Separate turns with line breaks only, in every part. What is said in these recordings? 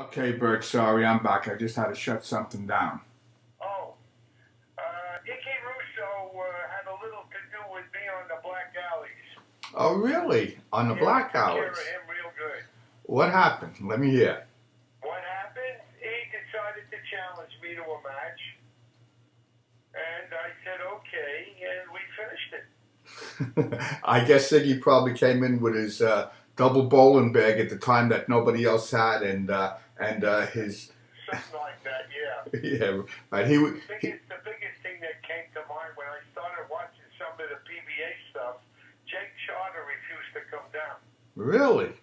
Okay, Bert, sorry, I'm back. I just had to shut something down.
Oh, Icky Russo had a little to do with me on the Black Alleys.
Oh, really? On the
Yeah, I
Black
took care of
Hours?
him real good.
What happened? Let me hear.
What happened? He decided to challenge me to a match, and I said okay, and we finished it.
I guess Iggy probably came in with his double bowling bag at the time that nobody else had, and his
Something like that, yeah.
yeah, right.
The biggest thing that came to mind when I started watching some of the PBA stuff, Jake Charter refused to come down.
Really.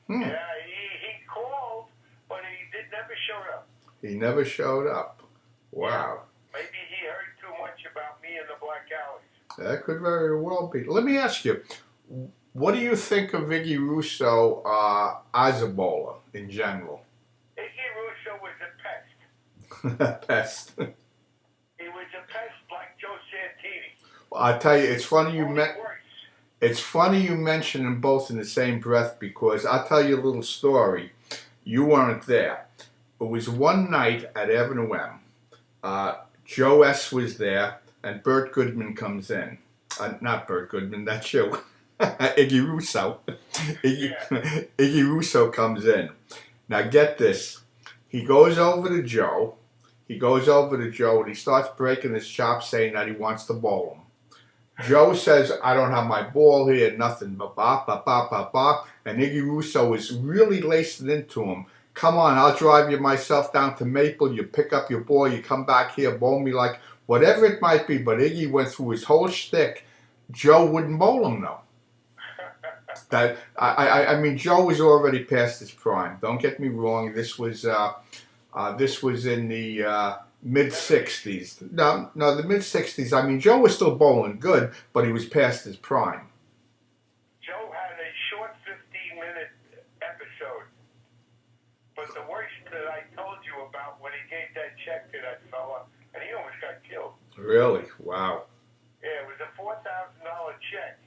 Yeah, he called, but he never showed up.
He never showed up.
Yeah,
Wow.
maybe he heard too much about me in the Black Alleys.
That could very well be. Let me ask you, what do you think of Iggy Russo as a bowler in general?
Iggy Russo was a pest.
Pest.
He was a pest like Joe Santini,
I tell you,
only worse.
it's funny you mention them both in the same breath because I'll tell you a little story. You weren't there. It was one night at Avenue M. Joe S. was there, and Bert Goodman comes in. Not Bert Goodman, that's you. Iggy Russo.
Yeah,
Iggy Russo comes in. Now get this. He goes over to Joe. He goes over to Joe and he starts breaking his chops saying that he wants to bowl him. Joe says, I don't have my ball here, nothing, but bop, bop, bop, bop, bop. And Iggy Russo is really lacing into him. Come on, I'll drive you myself down to Maple. You pick up your ball, you come back here, bowl me like whatever it might be. But Iggy went through his whole shtick. Joe wouldn't bowl him though. I mean, Joe was already past his prime. Don't get me wrong. This was in the mid '60s. No, the mid '60s. I mean, Joe was still bowling good, but he was past his prime.
Joe had a short 15-minute episode, but the worst that I told you about when he gave that check to that fella, and he almost got killed.
Really? Wow.
Yeah, it was a $4,000 check,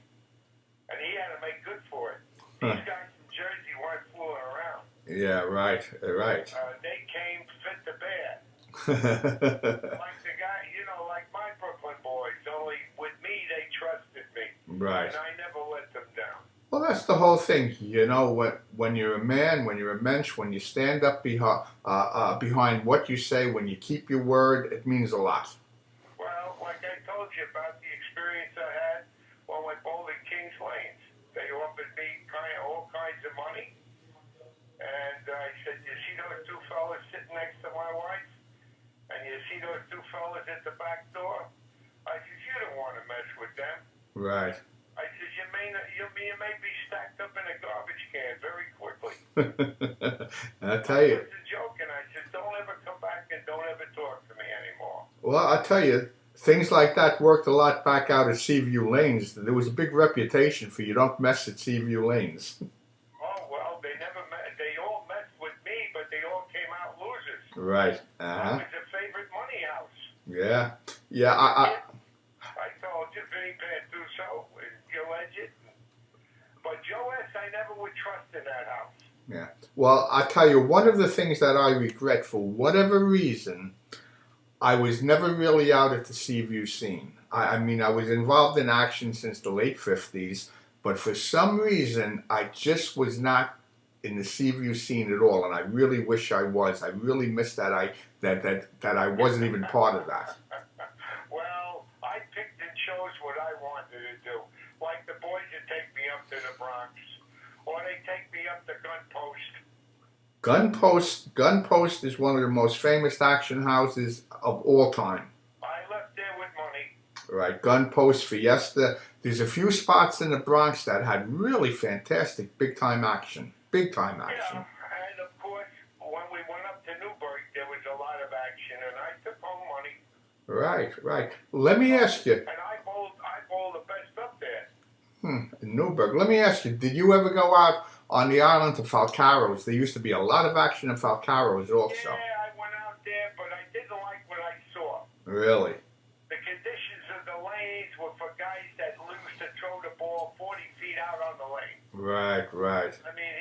and he had to make good for it.
Huh.
These guys from Jersey weren't fooling around.
Yeah, right, right.
They came fit to bad. Like the guy, like my Brooklyn boys, only with me they trusted me.
Right.
And I never let them down.
Well, that's the whole thing. You know, when you're a man, when you're a mensch, when you stand up behind what you say, when you keep your word, it means a lot.
Well, like I told you about the experience I had when we bowled in Kings Lanes. They offered me all kinds of money. And I said, you see those two fellas sitting next to my wife? And you see those two fellas at the back door? I said, you don't want to mess with them.
Right.
I said, you may be stacked up in a garbage can very quickly.
I tell you.
I was joking. I said, don't ever come back and don't ever talk to me anymore.
Well, I tell you, things like that worked a lot back out at Seaview Lanes. There was a big reputation for you don't mess at Seaview Lanes.
Oh, well, they never met. They all messed with me, but they all came out losers.
Right.
I was a favorite money house.
Yeah. Yeah.
I told you, Vinny Pantuso, you legend. But Joe S., I never would trust in that house.
Yeah. Well, I tell you, one of the things that I regret for whatever reason, I was never really out at the Seaview scene. I mean, I was involved in action since the late 50s, but for some reason, I just was not in the Seaview scene at all, and I really wish I was. I really miss that I wasn't even part of that.
Well, I picked and chose what I wanted to do. Like the boys that take me up to the Bronx, or they take me up to
Gunpost is one of the most famous action houses of all time.
I left there with money.
Right, Gunpost, Fiesta. There's a few spots in the Bronx that had really fantastic big time action. Big time action.
Yeah, and of course, when we went up to Newburgh, there was a lot of action, and I took home money.
Right, right. Let me ask you.
And I bowled the best up there.
In Newburgh. Let me ask you, did you ever go out on the island to Falcaros? There used to be a lot of action in Falcaros also.
Yeah, I went out there, but I didn't like what I saw.
Really?
The conditions of the lanes were for guys that used to throw the ball 40 feet out on the lane.
Right, right.
I mean,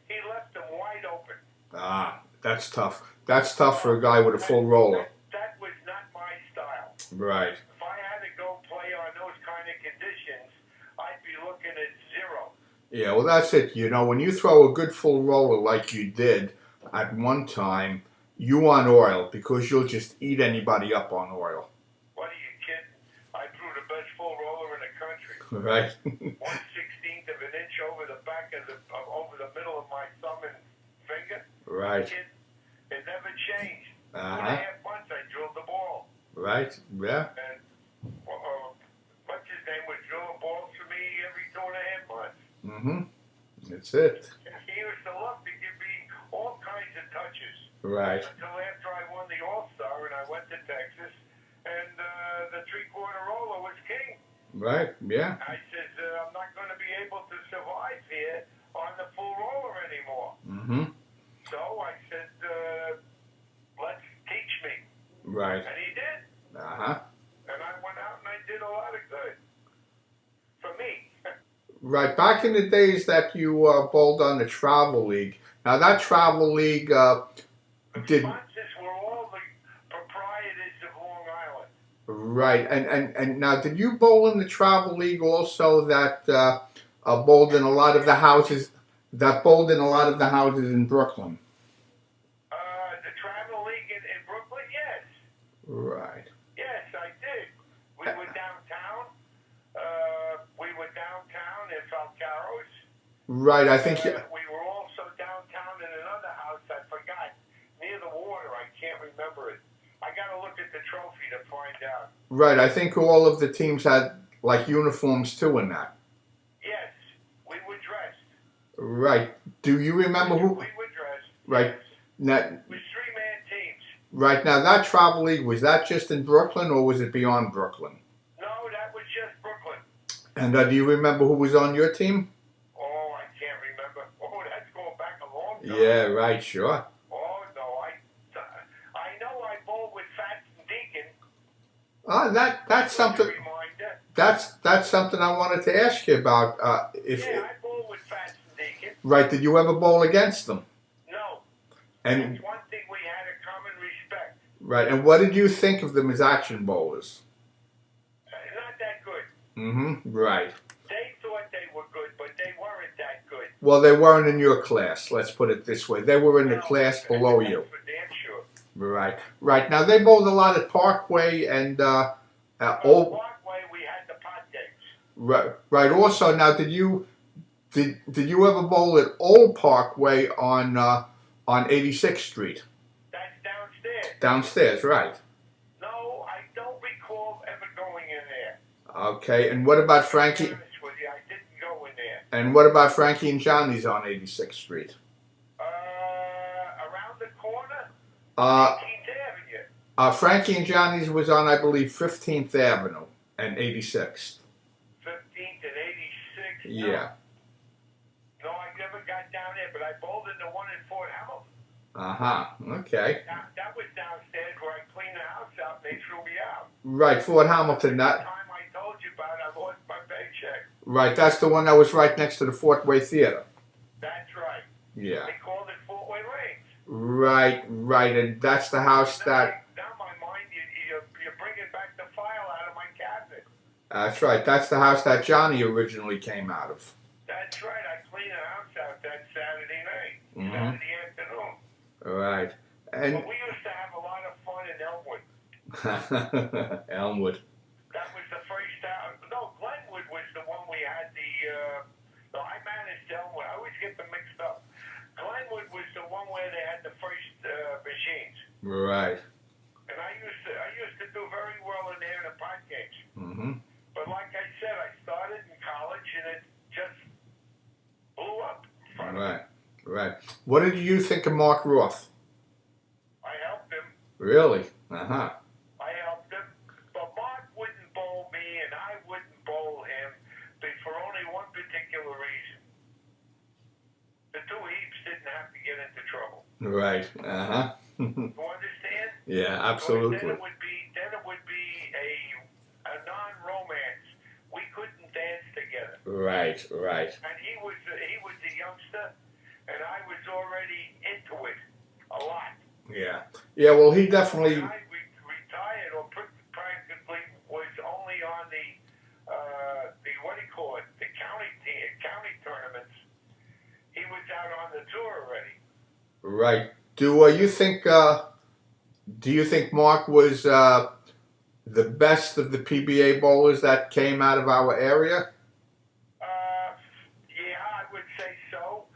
he left them wide open.
Ah, that's tough. That's tough for a guy with a full roller.
That was not my style.
Right.
If I had to go play on those kind of conditions, I'd be looking at 0.
Yeah, well, that's it. You know, when you throw a good full roller like you did at one time, you want oil because you'll just eat anybody up on oil.
What are you kidding? I threw the best full roller in the country.
Right.
1/16th of an inch over the back of over the middle of my thumb and finger.
Right.
It never changed.
Uh-huh.
2.5 months I drilled the ball.
Right. Yeah.
And what's his name was drilling balls for me every 2.5 months.
Mm-hmm. That's it.
And he used to love to give me all kinds of touches.
Right.
Until after I won the All-Star and I went to Texas, and the 3/4 roller was king.
Right. Yeah.
I said, I'm not going to be able to survive here on the full roller anymore.
Mm-hmm.
So I said, let's teach me.
Right.
And he did.
Uh-huh.
And I went out and I did a lot of good. For me.
Right. Back in the days that you bowled on the Travel League. Now that Travel League
The
did
sponsors were all the proprietors of Long Island.
right. And now did you bowl in the Travel League also that bowled in a lot of the houses in Brooklyn?
The Travel League in Brooklyn, yes.
Right.
Yes, I did. We were downtown. We were downtown in Falcaros.
Right. I think.
We were also downtown in another house. I forgot. Near the water. I can't remember it. I got to look at the trophy to find out.
Right. I think all of the teams had like uniforms too in that.
Yes, we were dressed.
Right. Do you remember who?
We were dressed.
Right.
Yes.
Now,
It was 3-man teams.
right now, that Travel League, was that just in Brooklyn or was it beyond Brooklyn?
No, that was just Brooklyn.
And do you remember who was on your team?
Oh, I can't remember. Oh, that's going back a long time.
Yeah, right, sure.
Oh, no, I know I bowled with Fats and Deacon.
That's something.
Reminder.
That's something I wanted to ask you about.
I bowled with Fats and Deacon.
Right, did you ever bowl against them?
No.
And
That's one thing we had a common respect.
right, and what did you think of them as action bowlers?
Not that good.
Mm-hmm. Right.
They thought they were good, but they weren't that good.
Well, they weren't in your class. Let's put it this way. They were in the
No,
class below
that's
you.
for damn sure.
Right. Right. Now they bowled a lot at Parkway and Old.
Parkway, we had the pot games.
Right. Right. Also, now did you ever bowl at Old Parkway on 86th Street?
That's downstairs.
Downstairs, right.
No, I don't recall ever going in there.
Okay. And what about
To be
Frankie?
honest with you, I didn't go in there.
And what about Frankie and Johnny's on 86th Street?
Around the corner,
Uh,
18th Avenue.
Frankie and Johnny's was on, I believe, 15th Avenue and 86th.
15th and 86th.
Yeah.
No, I never got down there, but I bowled in the one in Fort Hamilton.
Okay.
That was downstairs where I cleaned the house out and they threw me out.
Right, Fort Hamilton.
The
That
time I told you about, I lost my paycheck.
right. That's the one that was right next to the Fort Way Theater.
That's right.
Yeah.
They called it Fort Way Lanes.
Right, right, and that's the house that.
Now my mind, you're bringing back the file out of my cabinet.
That's right. That's the house that Johnny originally came out of.
That's right. I cleaned the house out that Saturday night,
Mhm.
Saturday afternoon.
Right, and
But we used to have a lot of fun in Elmwood.
Elmwood.
That was the first town. No, Glenwood was the one we had no, I managed Elmwood. I always get them mixed up. Glenwood was the one where they had the first machines.
Right.
And I used to do very well in there in the pot games.
Mm-hmm.
But like I said, I started in college and it just blew up in front of me.
Right. Right. What did you think of Mark Roth?
I helped him.
Really? Uh-huh.
I helped him. But Mark wouldn't bowl me and I wouldn't bowl him for only one particular reason. The two heaps didn't have to get into trouble.
Right. Uh-huh.
You understand?
Yeah, absolutely.
Then it would be a non-romance. We couldn't dance together.
Right, right.
And he was a youngster, and I was already into it.
Yeah, well, he definitely.
When I retired or practically was only on the what do you call it, the county tournaments. He was out on the tour already.
Right. Do you think? Do you think Mark was the best of the PBA bowlers that came out of our area?
Yeah, I would say so.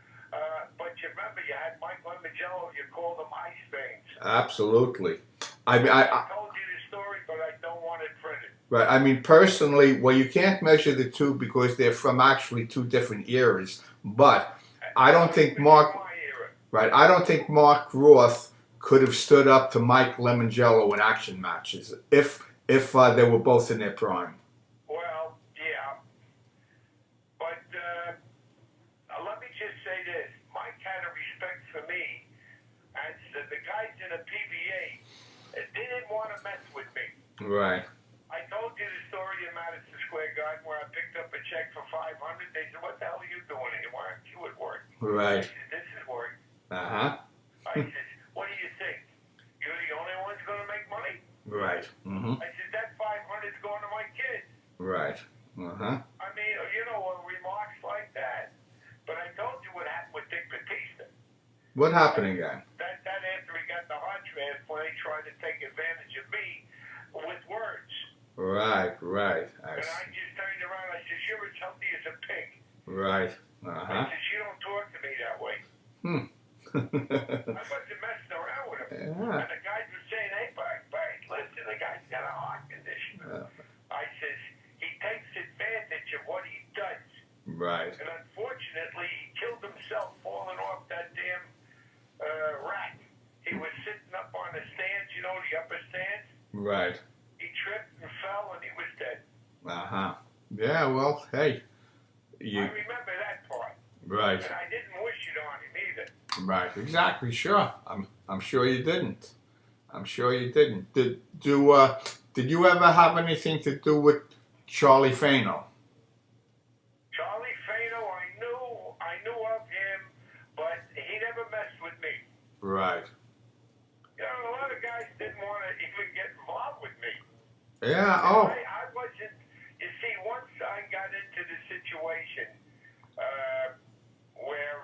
But you remember, you had Mike Lemagello. You called them ice veins.
Absolutely. I mean,
I told you the story, but I don't want it printed.
right. I mean, personally, well, you can't measure the two because they're from actually two different eras. But I don't think Mark.
My era.
Right. I don't think Mark Roth could have stood up to Mike Lemongello in action matches if they were both in their prime.
Well, yeah. But let me just say this. Mike had a respect for me, and the guys in the PBA didn't want to mess with me.
Right.
I told you the story in Madison Square Garden where I picked up a check for $500. They said, "What the hell are you doing here? Why aren't you at work?"
Right.
I said, "This is work."
Uh-huh.
I said, "What do you think? You're the only one's going to make money?"
Right. Mm-hmm.
I said, "That 500 is going to my kids."
Right. Uh-huh.
I mean, remarks like that. But I told you what happened with Dick Batista.
What happened again?
That after he got the heart transplant, he tried to take advantage of me with words.
Right.
And I just turned around and I said, "You're as healthy as a pig."
Right.
I
Uh-huh.
said, "You don't talk to me that way." I wasn't messing around with him.
Yeah.
And the guys were saying, "Hey, Bert, listen, the guy's got a heart condition." I says, "He takes advantage of what he does."
Right.
And unfortunately, he killed himself falling off that damn rack. He was sitting up on the stands, the upper stands.
Right.
He tripped and fell, and he was dead.
Uh-huh. Yeah, well, hey.
I remember that part.
Right.
And I didn't wish it on him either.
Right. Exactly. Sure. I'm sure you didn't. I'm sure you didn't. Did you ever have anything to do with Charlie Fano?
Charlie Fano, I knew of him, but he never messed with me.
Right.
A lot of guys didn't want to even get involved with me.
Yeah. Oh.
I wasn't. You see, once I got into the situation where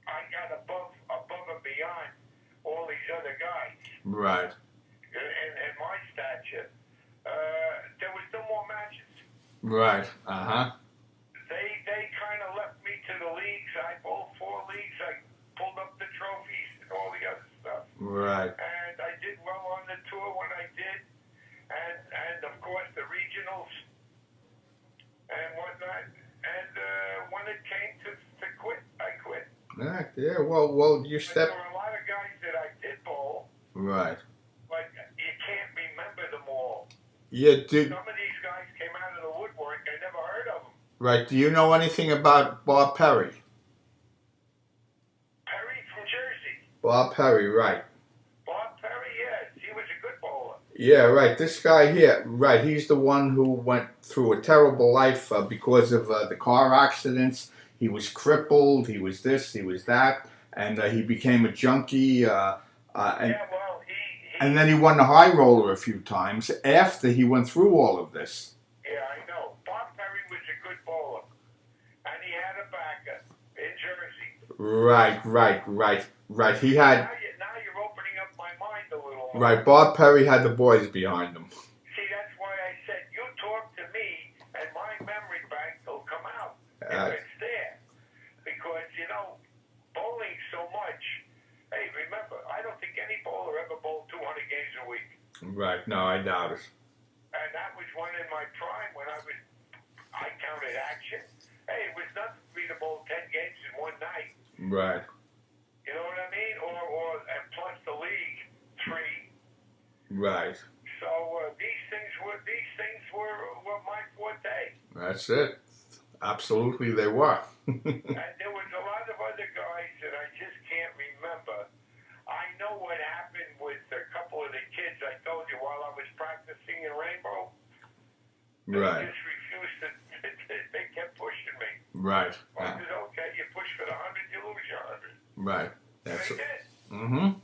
I got above and beyond all these other guys.
Right.
And my stature, there was no more matches.
Right. Uh-huh.
They kind of left me to the leagues. I bowled 4 leagues. I pulled up the trophies and all the other stuff.
Right.
And I did well on the tour when I did. And of course the regionals and whatnot. And when it came to quit, I quit.
Yeah. Well, you
But
stepped.
there were a lot of guys that I did bowl.
Right.
But you can't remember them all.
Yeah.
Some of these guys came out of the woodwork. I never heard of them.
Right. Do you know anything about Bob Perry?
Perry from Jersey.
Bob Perry. Right.
Bob Perry, yes. He was a good bowler.
Yeah. Right. This guy here. Right. He's the one who went through a terrible life because of the car accidents. He was crippled. He was this. He was that. And he became a junkie. And then he won the high roller a few times after he went through all of this.
Yeah, I know. Bob Perry was a good bowler. And he had a backer in Jersey.
Right. He had.
Now you're opening up my mind a little more.
Right. Bob Perry had the boys behind him.
See, that's why I said, you talk to me and my memory bank will come out. If it's there. Because, bowling so much. Hey, remember, I don't think any bowler ever bowled 200 games a week.
Right. No, I doubt it.
And that was one in my prime when I counted action. Hey, it was nothing for me to bowl 10 games in one night.
Right.
You know what I mean? And plus the league, 3.
Right.
So these things were my forte.
That's it. Absolutely, they were.
And there was a lot of other guys that I just can't remember. I know what happened with a couple of the kids I told you while I was practicing in Rainbow.
Right.
They just refused to. They kept pushing me.
Right.
I said, "Okay, you push for the 100, you lose your 100."
Right.
That's it.
Mm-hmm.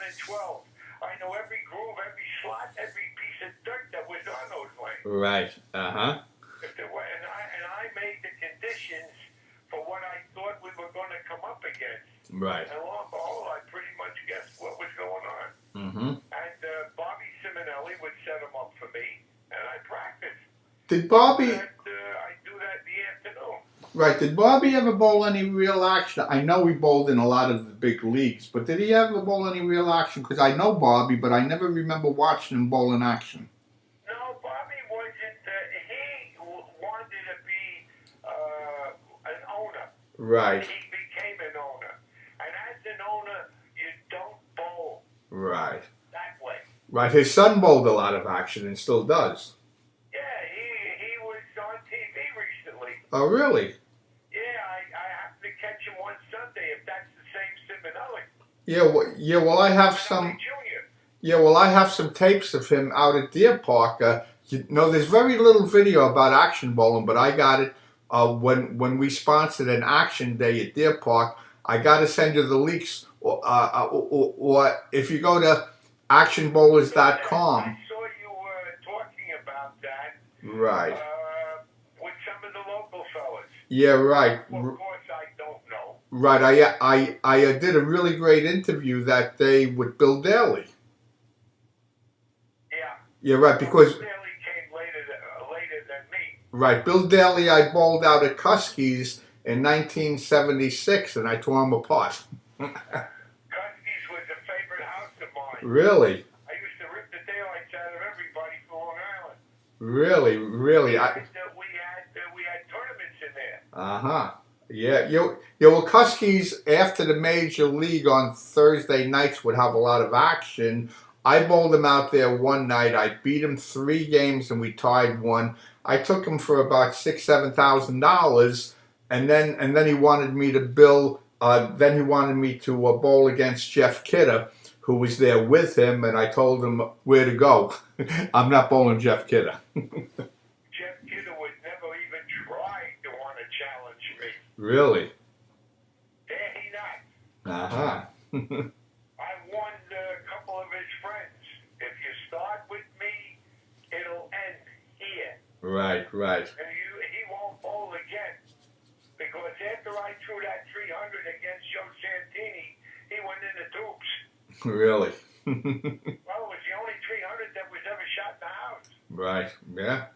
and 12. I know every groove, every slot, every piece of dirt that was on those lanes.
Right. Uh-huh.
If there were, and I made the conditions for what I thought we were going to come up against.
Right.
And lo and behold, I pretty much guessed what was going on.
Mm-hmm.
And Bobby Simonelli would set them up for me, and I practiced.
Did Bobby...
I do that in the afternoon.
Right. Did Bobby ever bowl any real action? I know he bowled in a lot of the big leagues, but did he ever bowl any real action? Because I know Bobby, but I never remember watching him bowl in action.
No, Bobby wasn't. He wanted to be an owner.
Right.
He became an owner. And as an owner, you don't bowl
Right.
that way.
Right. His son bowled a lot of action and still does.
Yeah, he was on TV recently.
Oh, really?
Yeah, I happened to catch him one Sunday, if that's the same Simonelli.
Yeah. Well, I have some. Yeah. Well, I have some tapes of him out at Deer Park. There's very little video about action bowling, but I got it when we sponsored an action day at Deer Park. I got to send you the links, or if you go to actionbowlers.com.
I saw you were talking about that.
Right.
With some of the local fellas.
Yeah, right.
Well, of course, I don't know.
Right. I did a really great interview that day with Bill Daly.
Yeah.
Yeah, right. Because
Bill Daly came later than me.
right, Bill Daly, I bowled out at Kuskies in 1976, and I tore him apart.
Kuskies was a favorite house of mine.
Really?
I used to rip the daylights out of everybody from Long Island.
Really?
We had tournaments in there.
Uh-huh. Yeah, well, Kuskies, after the major league on Thursday nights, would have a lot of action. I bowled him out there one night. I beat him 3 games, and we tied one. I took him for about $6,000-7,000, and then he wanted me to bill. Then he wanted me to bowl against Jeff Kidder, who was there with him, and I told him where to go. I'm not bowling Jeff Kidder.
Jeff Kidder would never even try to want to challenge me.
Really?
Dare he not?
Uh-huh.
I won a couple of his friends. If you start with me, it'll end here.
Right.
And he won't bowl again. Because after I threw that 300 against Joe Santini, he went in the tubes.
Really?
Well, it was the only 300 that was ever shot in the house.
Right. Yeah.